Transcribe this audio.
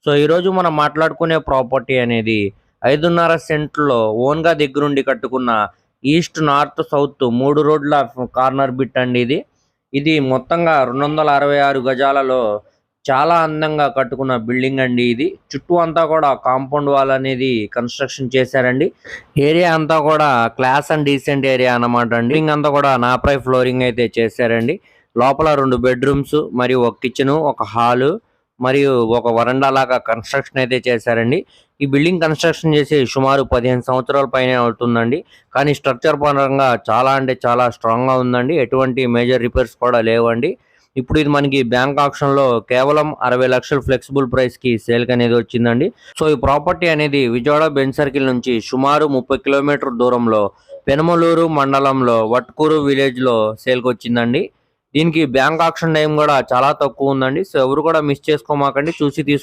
So ఈరోజు మనం మాట్లాడుకునే ప్రాపర్టీ అనేది 5.5 సెంట్లో ఓన్గా దగ్గరుండి కట్టుకున్న ఈస్ట్ నార్త్ సౌత్ 3 రోడ్ల కార్నర్ బిట్ అండి ఇది. ఇది మొత్తంగా 266 గజాలలో చాలా అందంగా కట్టుకున్న బిల్డింగ్ అండి ఇది. చుట్టూ అంతా కూడా కాంపౌండ్ వాల్ అనేది కన్స్ట్రక్షన్ చేశారండి. ఏరియా అంతా కూడా క్లాస్ అండ్ డీసెంట్ ఏరియా అన్నమాట అండి. బిల్డింగ్ అంతా కూడా నాప్రై ఫ్లోరింగ్ అయితే చేశారండి. లోపల 2 బెడ్రూమ్స్ మరియు ఒక కిచెన్, ఒక హాలు మరియు ఒక వరండా లాగా కన్స్ట్రక్షన్ అయితే చేశారండి. ఈ బిల్డింగ్ కన్స్ట్రక్షన్ చేసి సుమారు 15 సంవత్సరాల పైనే అవుతుందండి. కానీ స్ట్రక్చర్ పరంగా చాలా అంటే చాలా స్ట్రాంగ్ గా ఉందండి. ఎటువంటి మేజర్ రిపేర్స్ కూడా లేవండి. ఇప్పుడు ఇది మనకి బ్యాంక్ ఆప్షన్ లో కేవలం 60 లక్షలు ఫ్లెక్సిబుల్ ప్రైస్ కి సేల్ అనేది వచ్చిందండి. సో ఈ ప్రాపర్టీ అనేది విజయవాడ బెంజ్ సర్కిల్ నుంచి సుమారు 30 కిలోమీటర్ దూరంలో పెనమలూరు మండలంలో వట్కూరు విలేజ్ లో సేల్ కి వచ్చిందండి. దీనికి బ్యాంక్ ఆప్షన్ టైం కూడా చాలా తక్కువ ఉందండి. సో ఎవరు కూడా మిస్ చేసుకోమాకండి, చూసి తీసుకో.